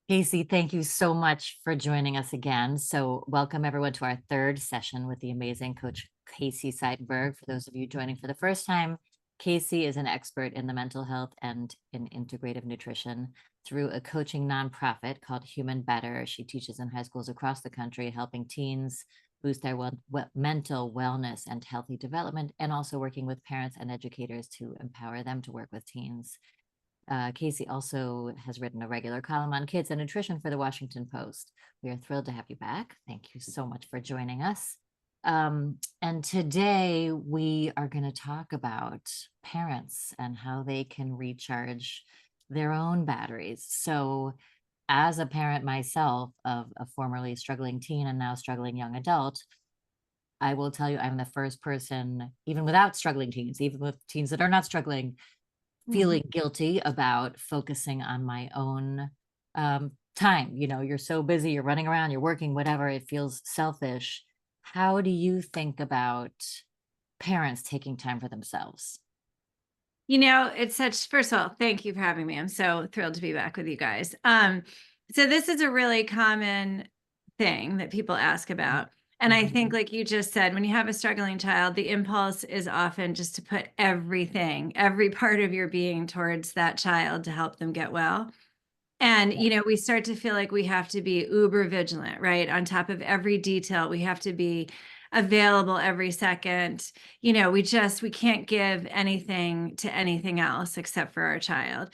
Casey, thank you so much for joining us again. So, welcome everyone to our third session with the amazing coach Casey Seidenberg. For those of you joining for the first time, Casey is an expert in the mental health and in integrative nutrition through a coaching nonprofit called Human Better. She teaches in high schools across the country, helping teens boost their mental wellness and healthy development, and also working with parents and educators to empower them to work with teens. Casey also has written a regular column on kids and nutrition for the Washington Post. We are thrilled to have you back. Thank you so much for joining us. And today we are going to talk about parents and how they can recharge their own batteries. So, as a parent myself of a formerly struggling teen and now struggling young adult, I will tell you I'm the first person, even without struggling teens, even with teens that are not struggling, feeling guilty about focusing on my own time. You're so busy, you're running around, you're working, whatever, it feels selfish. How do you think about parents taking time for themselves? First of all, thank you for having me. I'm so thrilled to be back with you guys. So this is a really common thing that people ask about. And I think, like you just said, when you have a struggling child, the impulse is often just to put everything, every part of your being towards that child to help them get well. And, we start to feel like we have to be uber vigilant, right? On top of every detail, we have to be available every second. We can't give anything to anything else except for our child.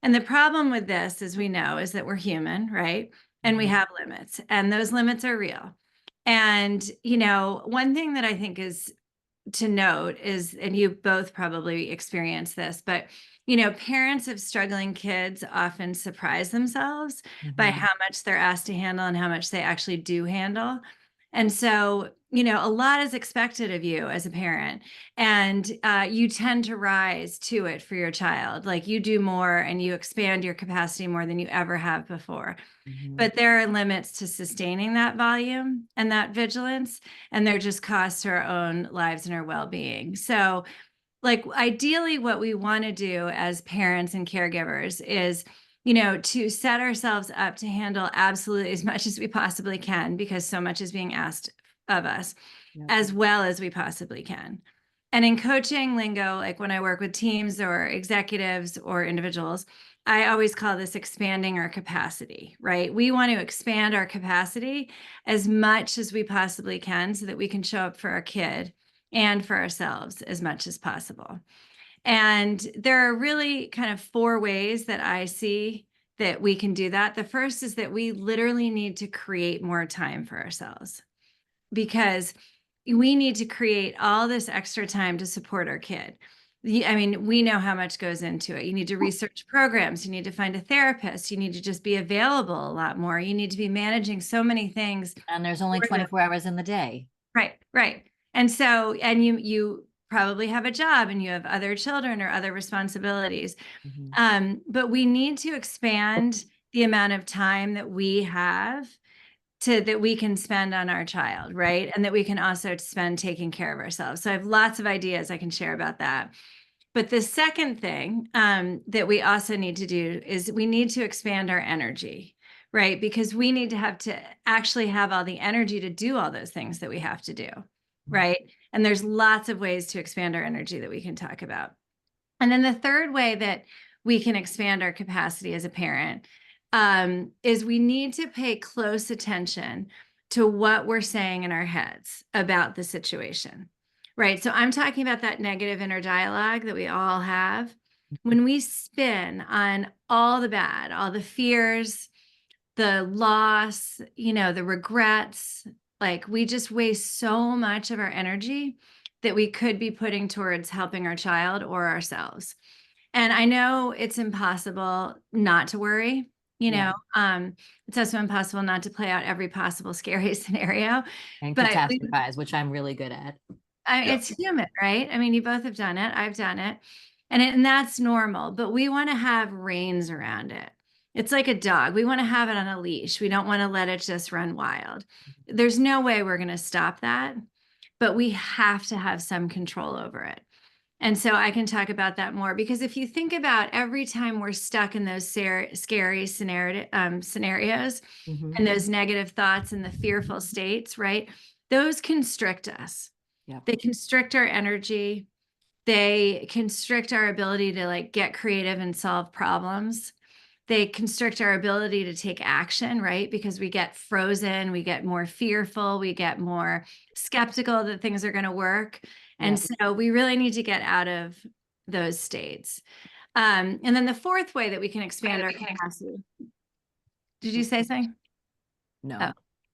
And the problem with this, as we know, is that we're human, right? And we have limits, and those limits are real. And, one thing that I think is to note is, and you both probably experienced this, but parents of struggling kids often surprise themselves by how much they're asked to handle and how much they actually do handle. And so, a lot is expected of you as a parent, and you tend to rise to it for your child. Like, you do more and you expand your capacity more than you ever have before. But there are limits to sustaining that volume and that vigilance, and they're just costs to our own lives and our well-being. So, like, ideally, what we want to do as parents and caregivers is, to set ourselves up to handle absolutely as much as we possibly can, because so much is being asked of us, as well as we possibly can. And in coaching lingo, like when I work with teams or executives or individuals, I always call this expanding our capacity, right? We want to expand our capacity as much as we possibly can so that we can show up for our kid and for ourselves as much as possible. And there are really kind of four ways that I see that we can do that. The first is that we literally need to create more time for ourselves, because we need to create all this extra time to support our kid. I mean, we know how much goes into it. You need to research programs. You need to find a therapist. You need to just be available a lot more. You need to be managing so many things. And there's only 24 hours in the day. Right, right. And so, and you probably have a job and you have other children or other responsibilities. But we need to expand the amount of time that we have that we can spend on our child, right? And that we can also spend taking care of ourselves. So I have lots of ideas I can share about that. But the second thing that we also need to do is we need to expand our energy, right? Because we need to actually have all the energy to do all those things that we have to do, right? And there's lots of ways to expand our energy that we can talk about. And then the third way that we can expand our capacity as a parent is we need to pay close attention to what we're saying in our heads about the situation, right? So I'm talking about that negative inner dialogue that we all have. When we spin on all the bad, all the fears, the loss, the regrets, like, we just waste so much of our energy that we could be putting towards helping our child or ourselves. And I know it's impossible not to worry. It's also impossible not to play out every possible scary scenario. And But catastrophize, which I'm really good at. it's human, right? I mean, you both have done it. I've done it. And that's normal. But we want to have reins around it. It's like a dog. We want to have it on a leash. We don't want to let it just run wild. There's no way we're going to stop that, but we have to have some control over it. And so I can talk about that more, because if you think about every time we're stuck in those scary scenarios Mhm. and those negative thoughts and the fearful states, right? Those constrict us. Yep. They constrict our energy. They constrict our ability to like get creative and solve problems. They constrict our ability to take action, right? Because we get frozen, we get more fearful, we get more skeptical that things are going to work. And Yep. so we really need to get out of those states. And then the fourth way that we can expand our capacity. Did you say something? Oh, No.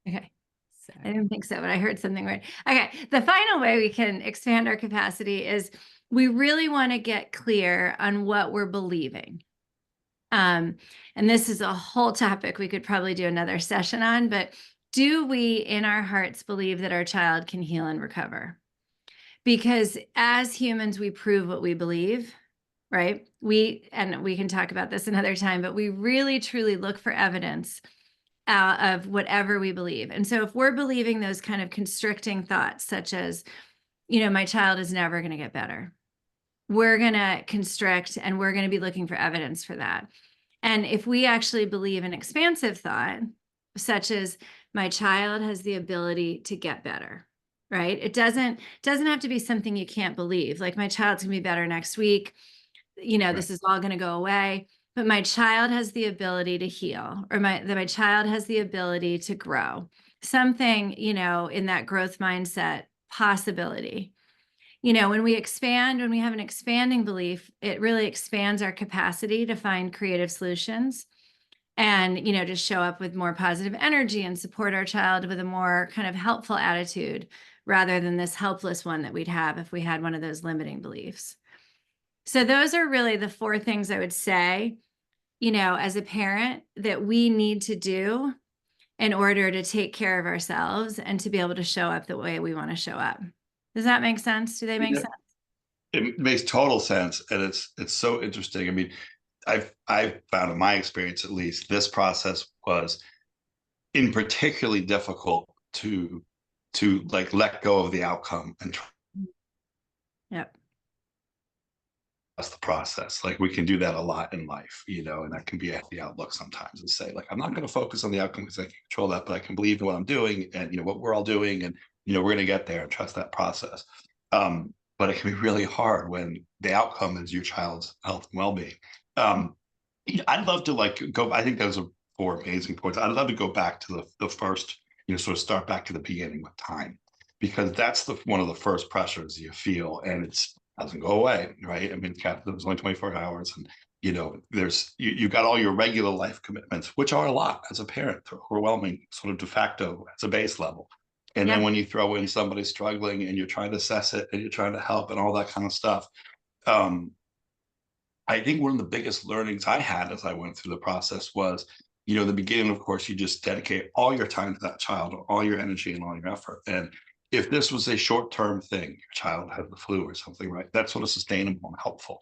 okay. I Sorry. didn't think so, but I heard something weird. Okay. The final way we can expand our capacity is we really want to get clear on what we're believing. And this is a whole topic we could probably do another session on, but do we in our hearts believe that our child can heal and recover? Because as humans, we prove what we believe, right? And we can talk about this another time, but we really truly look for evidence of whatever we believe. And so if we're believing those kind of constricting thoughts, such as, my child is never going to get better, we're going to constrict and we're going to be looking for evidence for that. And if we actually believe an expansive thought, such as my child has the ability to get better, right? It doesn't have to be something you can't believe. Like my child's gonna be better next week. Right. This is all gonna go away. But my child has the ability to heal, or my child has the ability to grow. Something, in that growth mindset possibility. When we expand, when we have an expanding belief, it really expands our capacity to find creative solutions and, to show up with more positive energy and support our child with a more kind of helpful attitude rather than this helpless one that we'd have if we had one of those limiting beliefs. So those are really the four things I would say, as a parent that we need to do in order to take care of ourselves and to be able to show up the way we want to show up. Does that make sense? Do they make Yeah, sense? it makes total sense, and it's so interesting. I mean, I've found in my experience, at least, this process was in particularly difficult to like let go of the outcome and Yep. trust the process. Like we can do that a lot in life, and that can be a the outlook sometimes, and say like I'm not going to focus on the outcome because I can control that, but I can believe in what I'm doing and what we're all doing, and we're going to get there and trust that process. But it can be really hard when the outcome is your child's health and well-being. Um, I'd love to like go. I think those are four amazing points. I'd love to go back to the first, sort of start back to the beginning with time, because that's one of the first pressures you feel, and it's doesn't go away, right? I mean, it was only 24 hours, and there's you got all your regular life commitments, which are a lot as a parent. They're overwhelming, sort of de facto as a base level. And then Yeah. when you throw in somebody struggling and you're trying to assess it and you're trying to help and all that kind of stuff, um, I think one of the biggest learnings I had as I went through the process was, the beginning, of course, you just dedicate all your time to that child, all your energy and all your effort. And if this was a short-term thing, your child had the flu or something, right? That's sort of sustainable and helpful.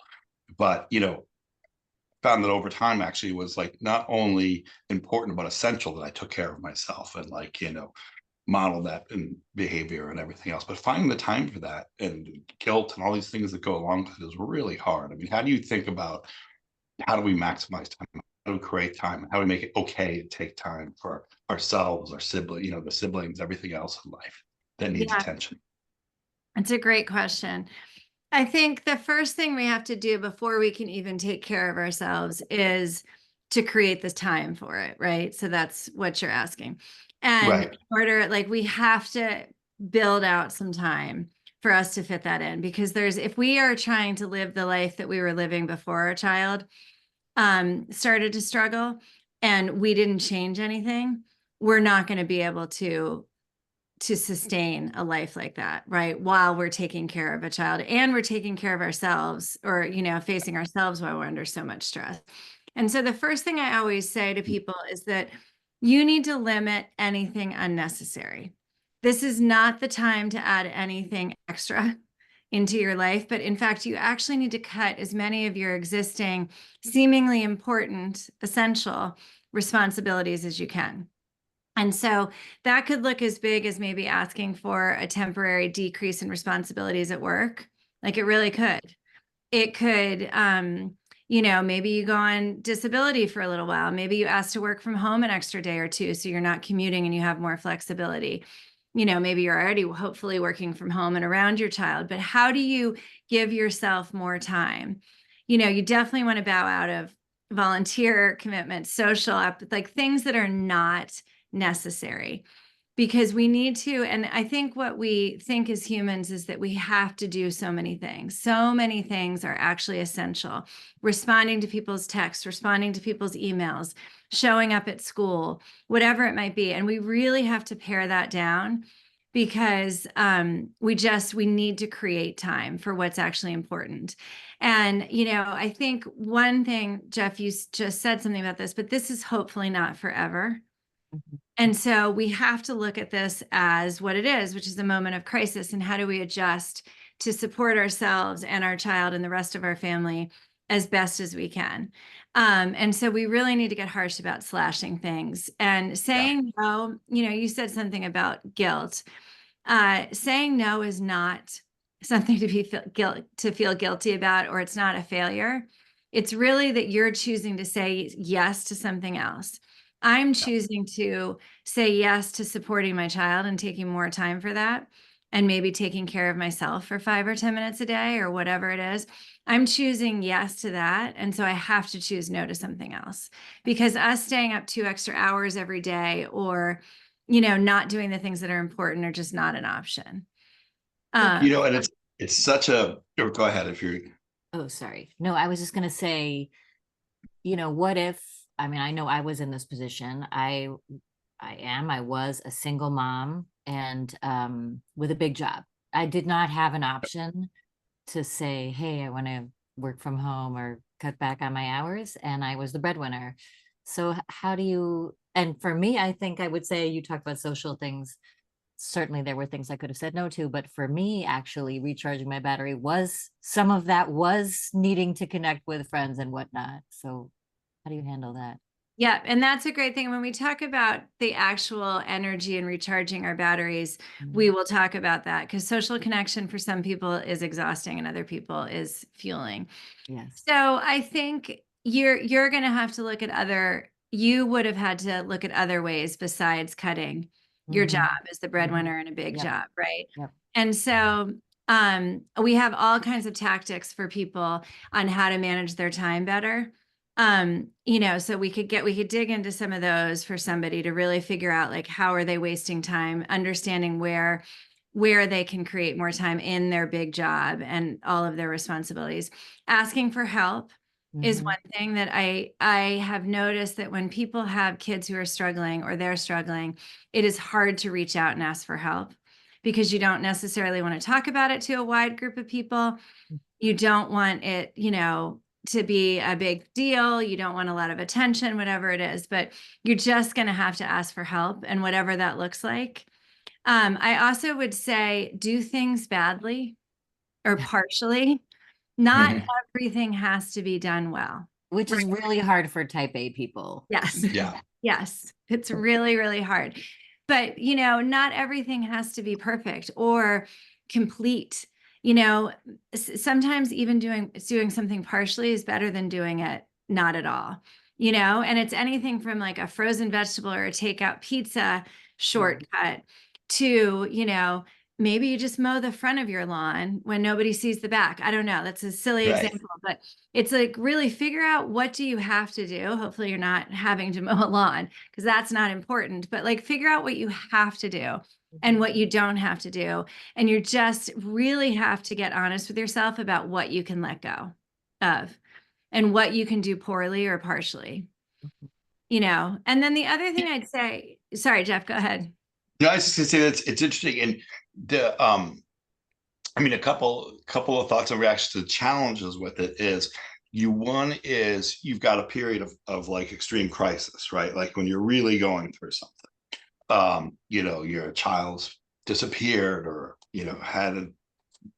But, found that over time actually was like not only important, but essential that I took care of myself and like, model that in behavior and everything else. But finding the time for that and guilt and all these things that go along with it is really hard. I mean, how do you think about how do we maximize time? How do we create time? How do we make it okay to take time for ourselves, our sibling, the siblings, everything else in life that needs Yeah. attention? It's a great question. I think the first thing we have to do before we can even take care of ourselves is to create this time for it, right? So that's what you're asking. And in Right. order, like, we have to build out some time for us to fit that in, because if we are trying to live the life that we were living before our child started to struggle and we didn't change anything, we're not going to be able to sustain a life like that, right? While we're taking care of a child and we're taking care of ourselves, or, facing ourselves while we're under so much stress. And so the first thing I always say to people is that you need to limit anything unnecessary. This is not the time to add anything extra into your life, but in fact, you actually need to cut as many of your existing, seemingly important, essential responsibilities as you can. And so that could look as big as maybe asking for a temporary decrease in responsibilities at work. Like it really could. It could, maybe you go on disability for a little while. Maybe you ask to work from home an extra day or two, so you're not commuting and you have more flexibility. Maybe you're already hopefully working from home and around your child, but how do you give yourself more time? You definitely want to bow out of volunteer commitments, social, like things that are not necessary, because we need to. And I think what we think as humans is that we have to do so many things. So many things are actually essential. Responding to people's texts, responding to people's emails, showing up at school, whatever it might be. And we really have to pare that down, because we need to create time for what's actually important. And, I think one thing, Jeff, you just said something about this, but this is hopefully not forever. Mhm. And so we have to look at this as what it is, which is a moment of crisis. And how do we adjust to support ourselves and our child and the rest of our family as best as we can? And so we really need to get harsh about slashing things and saying no. You said something about guilt. Saying no is not something to feel guilty about, or it's not a failure. It's really that you're choosing to say yes to something else. I'm choosing to say yes to supporting my child and taking more time for that, and maybe taking care of myself for 5 or 10 minutes a day or whatever it is. I'm choosing yes to that. And so I have to choose no to something else, because us staying up 2 extra hours every day, or, not doing the things that are important, are just not an option. And it's such a, or go ahead if you're. Oh, sorry. No, I was just going to say, what if, I mean, I know I was in this position. I was a single mom, and with a big job. I did not have an option to say, hey, I want to work from home or cut back on my hours. And I was the breadwinner. So how do you, and for me, I think I would say, you talked about social things. Certainly there were things I could have said no to, but for me, actually recharging my battery was, some of that was needing to connect with friends and whatnot. So how do you handle that? Yeah, and that's a great thing. When we talk about the actual energy and recharging our batteries, we will talk about that, because social connection for some people is exhausting and other people is fueling. Yes. So I think you're going to have to look at you would have had to look at other ways besides cutting your Mhm. job as the breadwinner in a big Yep. job, right? Yep. And so we have all kinds of tactics for people on how to manage their time better. So we could dig into some of those for somebody to really figure out, like, how are they wasting time, understanding where they can create more time in their big job and all of their responsibilities. Asking for help is Mhm. one thing that I have noticed, that when people have kids who are struggling or they're struggling, it is hard to reach out and ask for help, because you don't necessarily want to talk about it to a wide group of people. You don't want it, to be a big deal. You don't want a lot of attention, whatever it is, but you're just going to have to ask for help, and whatever that looks like. I also would say, do things badly or partially. Not everything has to be done well. Which is really hard for type A people. Yes. Yeah. Yes. It's really, really hard. But, not everything has to be perfect or complete. Sometimes even doing something partially is better than doing it not at all. And it's anything from like a frozen vegetable or a takeout pizza shortcut to, maybe you just mow the front of your lawn when nobody sees the back. I don't know. That's a silly Right. example, but it's like, really figure out, what do you have to do? Hopefully you're not having to mow a lawn, because that's not important, but like, figure out what you have to do and what you don't have to do. And you just really have to get honest with yourself about what you can let go of and what you can do poorly or partially, And then the other thing I'd say, sorry, Jeff, go ahead. Yeah, I was just gonna say that it's interesting, and the I mean, a couple of thoughts and reactions to the challenges with it is, one is you've got a period of like extreme crisis, right? Like when you're really going through something. Your child's disappeared, or had a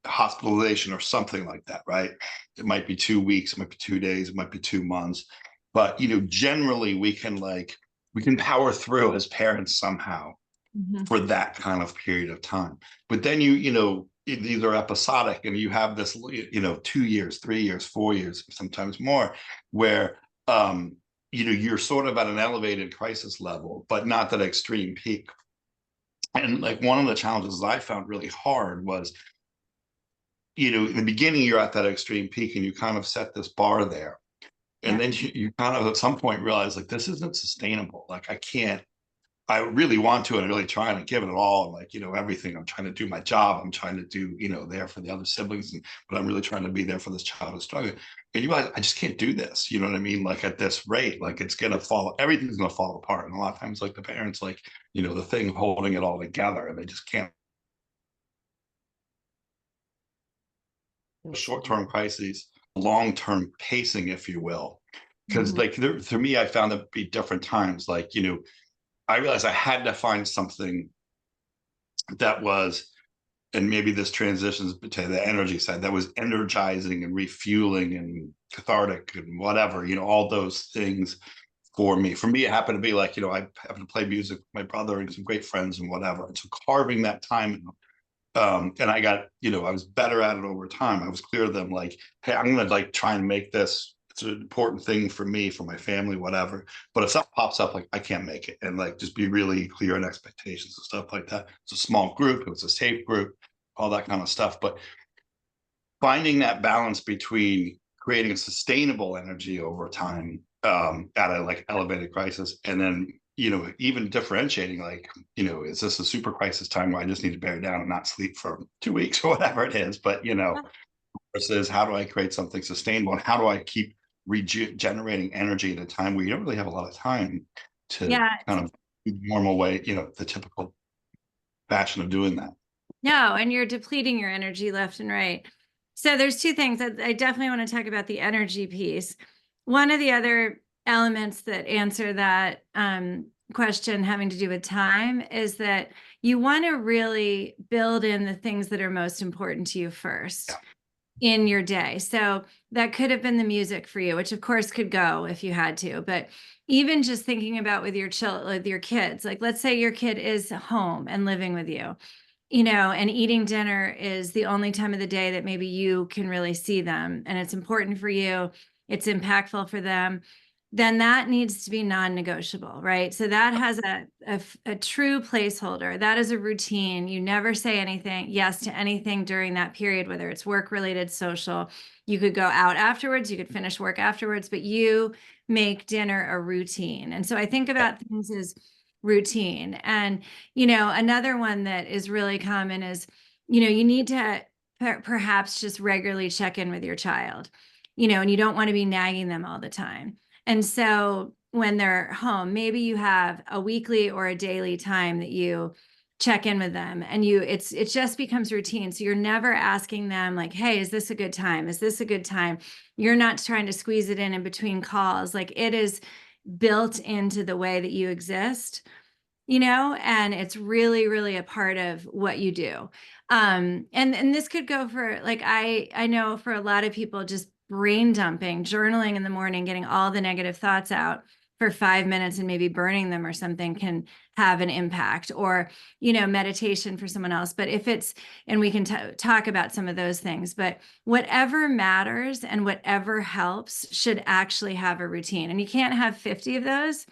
hospitalization or something like that, right? It might be 2 weeks, it might be 2 days, it might be 2 months, but generally we can power through as parents somehow Mhm. for that kind of period of time. But then these are episodic, and you have this, 2 years, 3 years, 4 years, sometimes more, where you're sort of at an elevated crisis level, but not that extreme peak. And like one of the challenges I found really hard was, in the beginning, you're at that extreme peak and you kind of set this bar there. And Yeah. then you kind of at some point realize like this isn't sustainable. Like I really want to and really trying to give it all. And like, everything. I'm trying to do my job. I'm trying to do, there for the other siblings. But I'm really trying to be there for this child who's struggling. And you realize I just can't do this. You know what I mean? Like at this rate, like it's gonna fall, everything's gonna fall apart. And a lot of times, like the parents, like, the thing holding it all together, and they just can't. Short-term crises, long-term pacing, if you will. Because Mhm. like for me, I found that be different times. Like, I realized I had to find something that was, and maybe this transitions to the energy side, that was energizing and refueling and cathartic and whatever, all those things for me. For me, it happened to be like, I happened to play music with my brother and some great friends and whatever. And so carving that time, and I got, I was better at it over time. I was clear to them like, hey, I'm gonna like try and make this, it's an important thing for me, for my family, whatever. But if something pops up, like I can't make it, and like just be really clear on expectations and stuff like that. It's a small group, it was a safe group, all that kind of stuff. But finding that balance between creating a sustainable energy over time, at a like elevated crisis, and then even differentiating like, is this a super crisis time where I just need to bear down and not sleep for 2 weeks or whatever it is, but versus how do I create something sustainable, and how do I keep regenerating energy at a time where you don't really have a lot of time to Yeah. kind of do the normal way, the typical fashion of doing that. No, and you're depleting your energy left and right. So there's two things that I definitely want to talk about: the energy piece. One of the other elements that answer that question having to do with time is that you want to really build in the things that are most important to you first in your day. So that could have been the music for you, which of course could go if you had to, but even just thinking about with your kids, like let's say your kid is home and living with you, and eating dinner is the only time of the day that maybe you can really see them, and it's important for you, it's impactful for them, then that needs to be non-negotiable, right? So that has a true placeholder. That is a routine. You never say anything, yes to anything during that period, whether it's work-related, social. You could go out afterwards, you could finish work afterwards, but you make dinner a routine. And so I think about things as routine. And another one that is really common is, you need to perhaps just regularly check in with your child, and you don't want to be nagging them all the time. And so when they're home, maybe you have a weekly or a daily time that you check in with them, and it just becomes routine. So you're never asking them like, hey, is this a good time? Is this a good time? You're not trying to squeeze it in between calls. Like it is built into the way that you exist, and it's really, really a part of what you do. And this could go for like, I know for a lot of people, just brain dumping, journaling in the morning, getting all the negative thoughts out for 5 minutes and maybe burning them or something can have an impact, or, meditation for someone else. But if it's, and we can talk about some of those things, but whatever matters and whatever helps should actually have a routine. And you can't have 50 of those,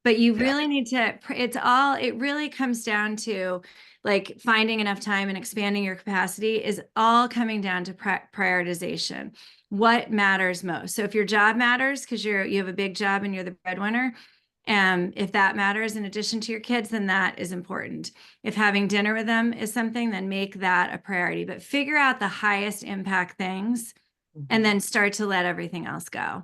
but you really need to, it really comes down to like finding enough time and expanding your capacity is all coming down to prioritization. What matters most? So if your job matters because you have a big job and you're the breadwinner, if that matters in addition to your kids, then that is important. If having dinner with them is something, then make that a priority, but figure out the highest impact things and then start to let everything else go.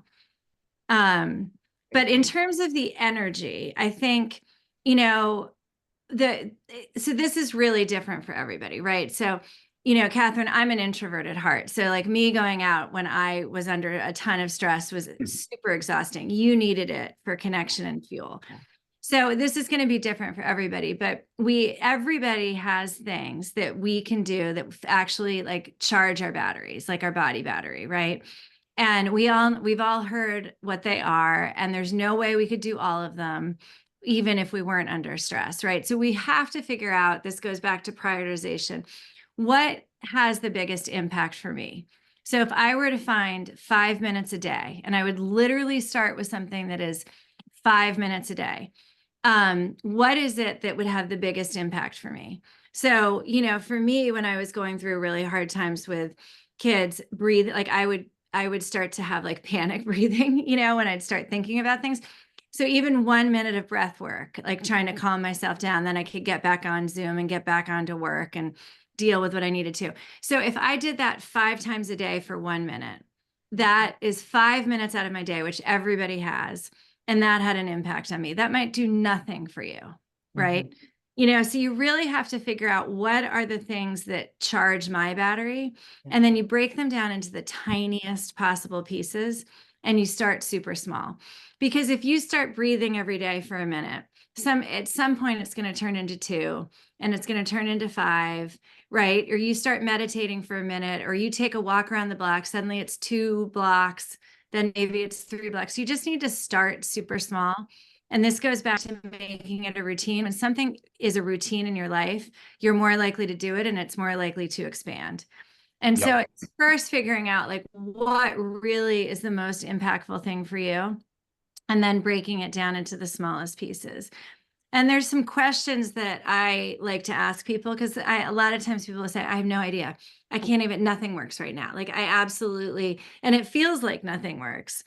But in terms of the energy, I think, so this is really different for everybody, right? So, Catherine, I'm an introvert at heart. So like me going out when I was under a ton of stress was super exhausting. You needed it for connection and fuel. So this is going to be different for everybody, but everybody has things that we can do that actually like charge our batteries, like our body battery, right? And we've all heard what they are, and there's no way we could do all of them, even if we weren't under stress, right? So we have to figure out, this goes back to prioritization. what has the biggest impact for me? So if I were to find 5 minutes a day, and I would literally start with something that is 5 minutes a day, what is it that would have the biggest impact for me? So, for me, when I was going through really hard times with kids, like I would start to have like panic breathing, when I'd start thinking about things. So even 1 minute of breath work, like trying to calm myself down, then I could get back on Zoom and get back onto work and deal with what I needed to. So if I did that 5 times a day for 1 minute, that is 5 minutes out of my day, which everybody has. And that had an impact on me. That might do nothing for you, right? So you really have to figure out what are the things that charge my battery. And then you break them down into the tiniest possible pieces and you start super small. Because if you start breathing every day for a minute, at some point it's going to turn into 2 and it's going to turn into 5, right? Or you start meditating for a minute, or you take a walk around the block, suddenly it's 2 blocks, then maybe it's 3 blocks. You just need to start super small. And this goes back to making it a routine. When something is a routine in your life, you're more likely to do it and it's more likely to expand. And so it's first figuring out like what really is the most impactful thing for you, and then breaking it down into the smallest pieces. And there's some questions that I like to ask people, because a lot of times people will say, I have no idea. I can't even, nothing works right now. Like I absolutely, and it feels like nothing works.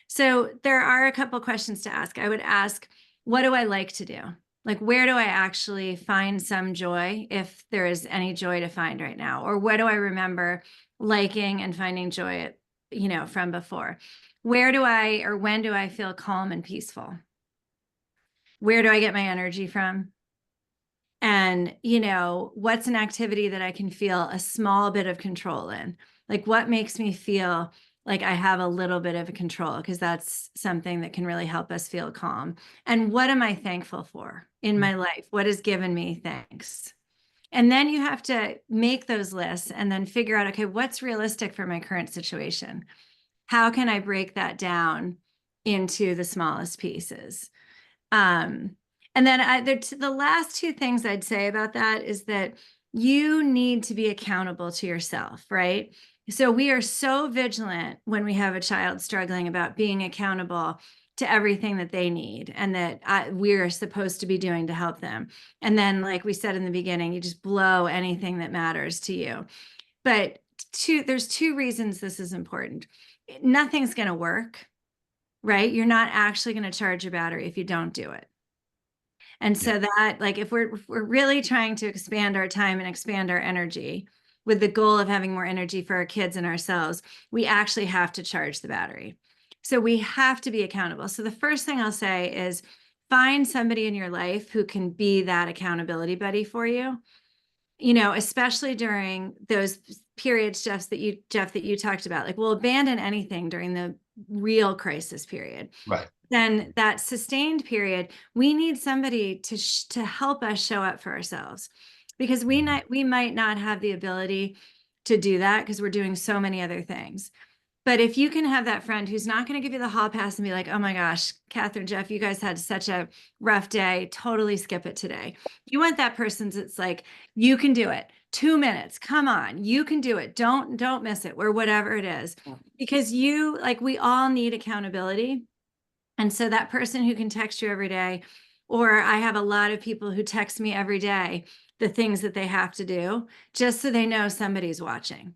So there are a couple questions to ask. I would ask, what do I like to do? Like, where do I actually find some joy, if there is any joy to find right now? Or what do I remember liking and finding joy at, from before? Where do I, or when do I feel calm and peaceful? Where do I get my energy from? And, what's an activity that I can feel a small bit of control in? Like, what makes me feel like I have a little bit of a control? Because that's something that can really help us feel calm. And what am I thankful for in my life? What has given me thanks? And then you have to make those lists and then figure out, okay, what's realistic for my current situation? How can I break that down into the smallest pieces? And then the last 2 things I'd say about that is that you need to be accountable to yourself, right? So we are so vigilant when we have a child struggling about being accountable to everything that they need and that we are supposed to be doing to help them. And then, like we said in the beginning, you just blow anything that matters to you. But there's 2 reasons this is important. Nothing's going to work, right? You're not actually going to charge your battery if you don't do it. And so that, like, if we're really trying to expand our time and expand our energy with the goal of having more energy for our kids and ourselves, we actually have to charge the battery. So we have to be accountable. So the first thing I'll say is find somebody in your life who can be that accountability buddy for you, especially during those periods, Jeff, that you talked about. Like, we'll abandon anything during the real crisis period. Right. Then that sustained period, we need somebody to help us show up for ourselves, because we might not have the ability to do that because we're doing so many other things. But if you can have that friend who's not going to give you the hall pass and be like, oh my gosh, Catherine, Jeff, you guys had such a rough day, totally skip it today. You want that person that's like, you can do it. 2 minutes, come on, you can do it. Don't miss it, or whatever it is. Because we all need accountability. And so that person who can text you every day, or I have a lot of people who text me every day the things that they have to do, just so they know somebody's watching.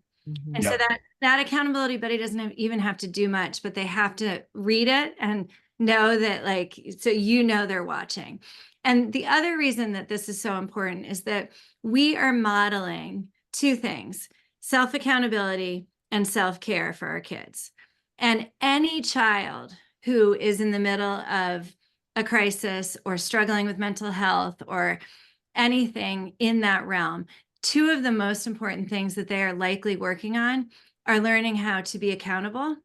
And so that accountability buddy doesn't even have to do much, but they have to read it and know that, like, so they're watching. And the other reason that this is so important is that we are modeling 2 things: self-accountability and self-care for our kids. And any child who is in the middle of a crisis or struggling with mental health or anything in that realm, 2 of the most important things that they are likely working on are learning how to be accountable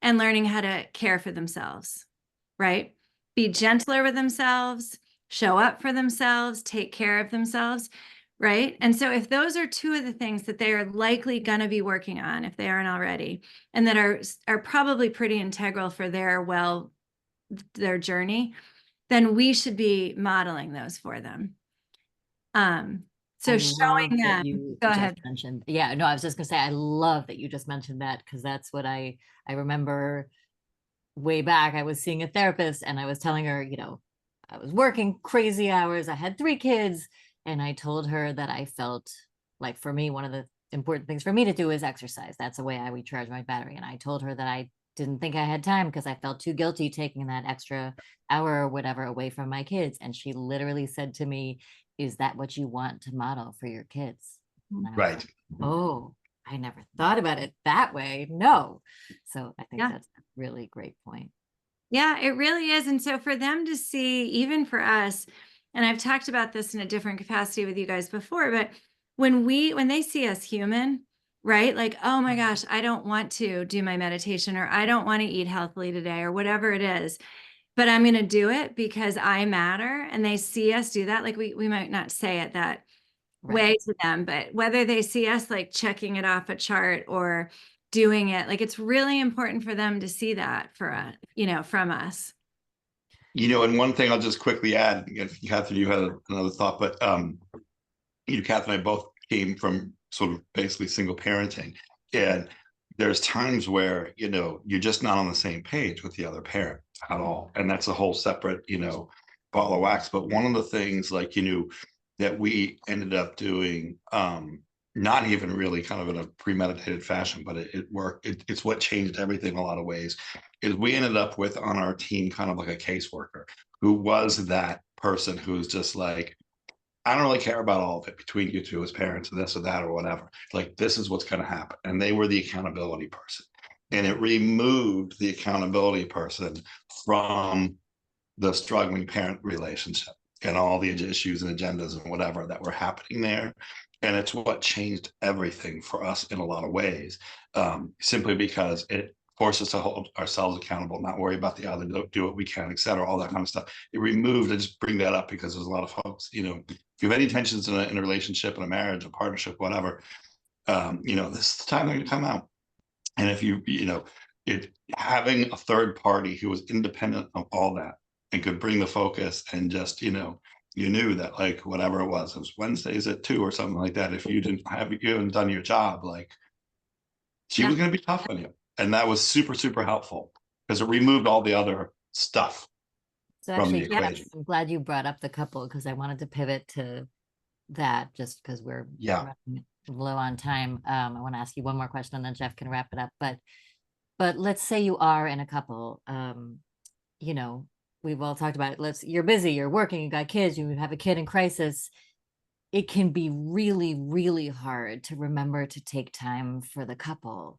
and learning how to care for themselves, right? Be gentler with themselves, show up for themselves, take care of themselves, right? And so if those are 2 of the things that they are likely going to be working on, if they aren't already, and that are probably pretty integral for their journey, then we should be modeling those for them. So I showing love that them, you go just ahead. mentioned. Yeah, no, I was just gonna say, I love that you just mentioned that because that's what I remember way back. I was seeing a therapist and I was telling her, I was working crazy hours. I had 3 kids, and I told her that I felt like, for me, one of the important things for me to do is exercise. That's the way I recharge my battery. And I told her that I didn't think I had time because I felt too guilty taking that extra hour or whatever away from my kids. And she literally said to me, "Is that what you want to model for your kids?" And I was Right. like, "Oh, I never thought about it that way. No." So I think Yeah. that's a really great point. Yeah, it really is. And so for them to see, even for us, and I've talked about this in a different capacity with you guys before, but when they see us human, right? Like, oh my gosh, I don't want to do my meditation, or I don't want to eat healthily today, or whatever it is, but I'm going to do it because I matter. And they see us do that. Like we might not say it that Right. way to them, but whether they see us like checking it off a chart or doing it, like it's really important for them to see that for us, from us. And one thing I'll just quickly add, if Catherine, you had another thought, but Catherine and I both came from sort of basically single parenting. And there's times where, you're just not on the same page with the other parent at all. And that's a whole separate, ball of wax. But one of the things, like, that we ended up doing, not even really kind of in a premeditated fashion, but it worked. It's what changed everything in a lot of ways, is we ended up with on our team kind of like a caseworker who was that person who's just like, I don't really care about all of it between you two as parents, and this or that or whatever. Like, this is what's going to happen. And they were the accountability person. And it removed the accountability person from the struggling parent relationship and all the issues and agendas and whatever that were happening there. And it's what changed everything for us in a lot of ways, simply because it forced us to hold ourselves accountable, not worry about the other, do what we can, et cetera, all that kind of stuff. It removed, I just bring that up because there's a lot of folks, if you have any tensions in a relationship, in a marriage, a partnership, whatever, this is the time they're going to come out. And if it having a third party who was independent of all that and could bring the focus and just, you knew that, like, whatever it was Wednesdays at 2 or something like that. If you haven't done your job, like, she was going to be tough on you. And that was super, super helpful because it removed all the other stuff So from the actually, equation. I'm glad you brought up the couple because I wanted to pivot to that just because we're running low on time. I want to ask you one more question and then Jeff can wrap it up. But let's say you are in a couple, we've all talked about it. You're busy, you're working, you got kids, you have a kid in crisis. It can be really, really hard to remember to take time for the couple.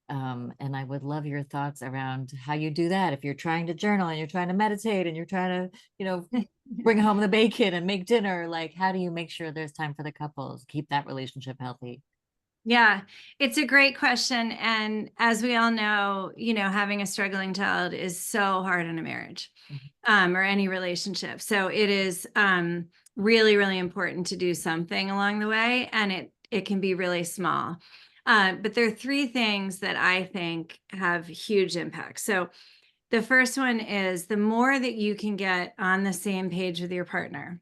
And I would love your thoughts around how you do that. If you're trying to journal and you're trying to meditate and you're trying to, bring home the bacon and make dinner, like, how do you make sure there's time for the couples, keep that relationship healthy? Yeah, it's a great question. And as we all know, having a struggling child is so hard in a marriage, or any relationship. So it is really, really important to do something along the way. And it can be really small. But there are 3 things that I think have huge impact. So the first one is the more that you can get on the same page with your partner,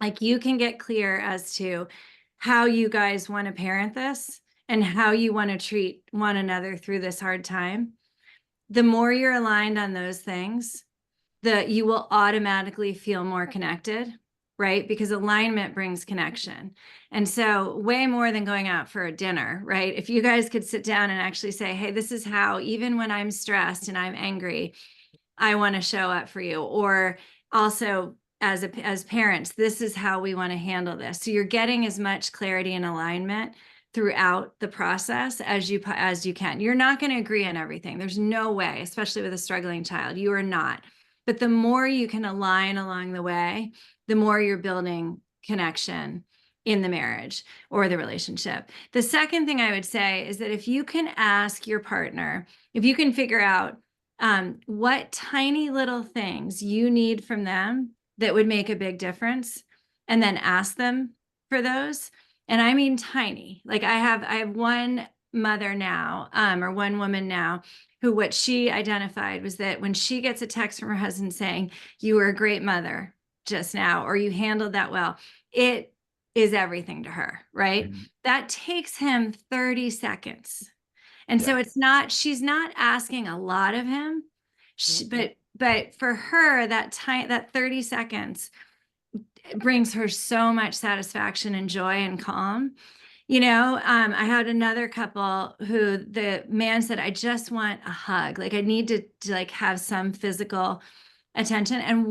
like you can get clear as to how you guys want to parent this and how you want to treat one another through this hard time. The more you're aligned on those things, you will automatically feel more connected, right? Because alignment brings connection. And so way more than going out for a dinner, right? If you guys could sit down and actually say, hey, this is how, even when I'm stressed and I'm angry, I want to show up for you. Or also as parents, this is how we want to handle this. So you're getting as much clarity and alignment throughout the process as you can. You're not going to agree on everything. There's no way, especially with a struggling child, you are not. But the more you can align along the way, the more you're building connection in the marriage or the relationship. The second thing I would say is that if you can ask your partner, if you can figure out what tiny little things you need from them that would make a big difference, and then ask them for those. And I mean tiny. Like I have one mother now, or one woman now, who what she identified was that when she gets a text from her husband saying, "You were a great mother just now," or "You handled that well," it is everything to her, right? Mhm. That takes him 30 seconds. And so Yeah. she's not asking a lot of him, but for her, that 30 seconds brings her so much satisfaction and joy and calm. I had another couple who the man said, I just want a hug. Like I need to like have some physical attention. And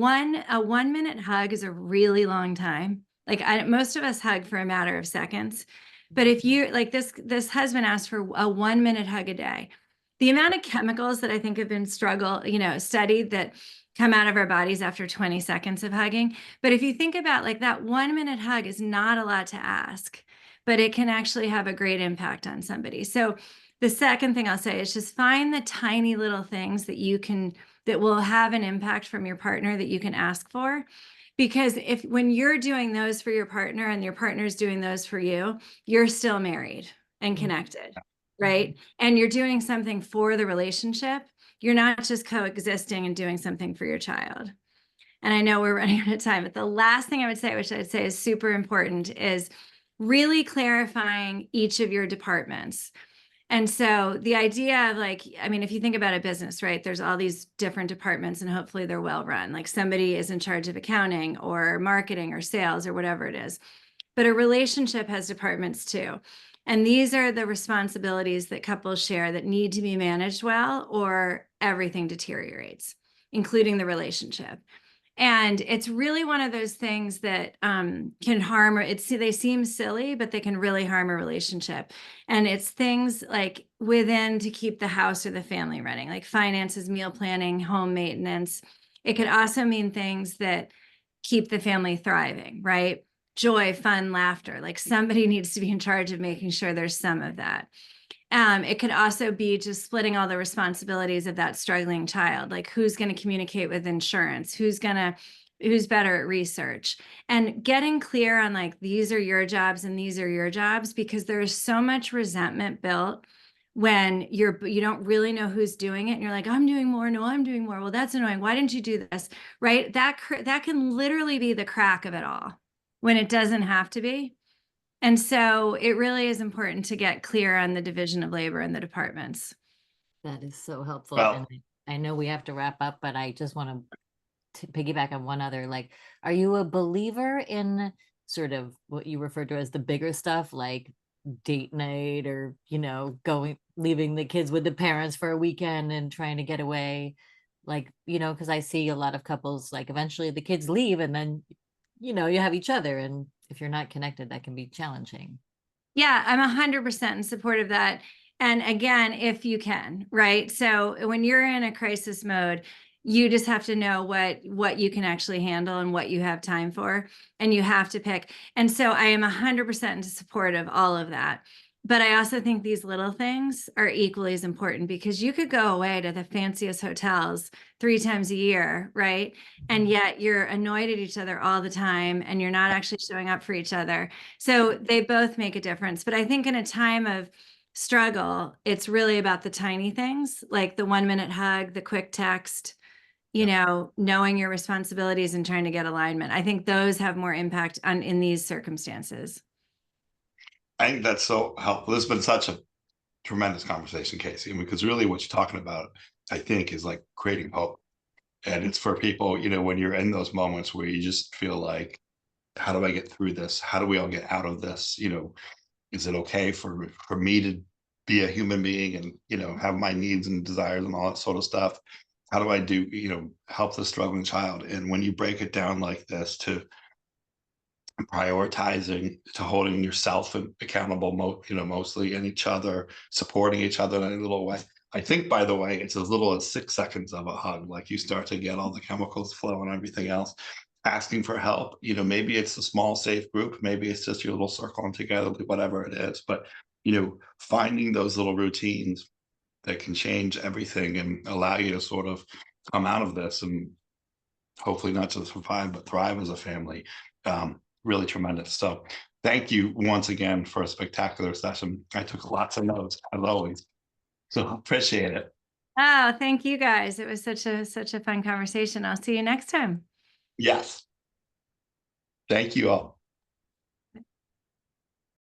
a 1 minute hug is a really long time. Like most of us hug for a matter of seconds. But if you like this husband asked for a 1 minute hug a day, the amount of chemicals that I think have been studied that come out of our bodies after 20 seconds of hugging. But if you think about like that 1 minute hug is not a lot to ask, but it can actually have a great impact on somebody. So the second thing I'll say is just find the tiny little things that will have an impact from your partner that you can ask for. Because when you're doing those for your partner and your partner's doing those for you, you're still married and connected, right? And you're doing something for the relationship. You're not just coexisting and doing something for your child. And I know we're running out of time, but the last thing I would say, which I'd say is super important, is really clarifying each of your departments. And so the idea of if you think about a business, right, there's all these different departments and hopefully they're well run. Like somebody is in charge of accounting or marketing or sales or whatever it is. But a relationship has departments too. And these are the responsibilities that couples share that need to be managed well, or everything deteriorates, including the relationship. And it's really one of those things that can harm. They seem silly, but they can really harm a relationship. And it's things like within to keep the house or the family running, like finances, meal planning, home maintenance. It could also mean things that keep the family thriving, right? Joy, fun, laughter. Like somebody needs to be in charge of making sure there's some of that. It could also be just splitting all the responsibilities of that struggling child, like who's going to communicate with insurance, who's better at research, and getting clear on like, these are your jobs and these are your jobs, because there's so much resentment built when you don't really know who's doing it. And you're like, I'm doing more. No, I'm doing more. Well, that's annoying. Why didn't you do this? Right. That can literally be the crack of it all when it doesn't have to be. And so it really is important to get clear on the division of labor in the departments. That is so helpful. Well, And I know we have to wrap up, but I just want to piggyback on one other, like, are you a believer in sort of what you refer to as the bigger stuff, like date night or, leaving the kids with the parents for a weekend and trying to get away? Like, because I see a lot of couples, like eventually the kids leave and then, you have each other. And if you're not connected, that can be challenging. Yeah, I'm 100% in support of that. And again, if you can, right? So when you're in a crisis mode, you just have to know what you can actually handle and what you have time for, and you have to pick. And so I am 100% in support of all of that. But I also think these little things are equally as important, because you could go away to the fanciest hotels 3 times a year, right? And yet you're annoyed at each other all the time and you're not actually showing up for each other. So they both make a difference. But I think in a time of struggle, it's really about the tiny things, like the 1 minute hug, the quick text, knowing your responsibilities and trying to get alignment. I think those have more impact in these circumstances. I think that's so helpful. This has been such a tremendous conversation, Casey, because really what you're talking about, I think, is like creating hope. And it's for people, when you're in those moments where you just feel like, how do I get through this? How do we all get out of this? Is it okay for me to be a human being and, have my needs and desires and all that sort of stuff? How do I help the struggling child? And when you break it down like this to prioritizing, to holding yourself accountable, mostly, and each other, supporting each other in a little way. I think, by the way, it's as little as 6 seconds of a hug. Like you start to get all the chemicals flow and everything else. Asking for help, maybe it's a small, safe group. Maybe it's just your little circle and together, whatever it is. But, finding those little routines that can change everything and allow you to sort of come out of this and hopefully not just survive, but thrive as a family. Really tremendous. So thank you once again for a spectacular session. I took lots of notes, as always. So appreciate it. Oh, thank you guys. It was such a fun conversation. I'll see you next time. Yes. Thank you all.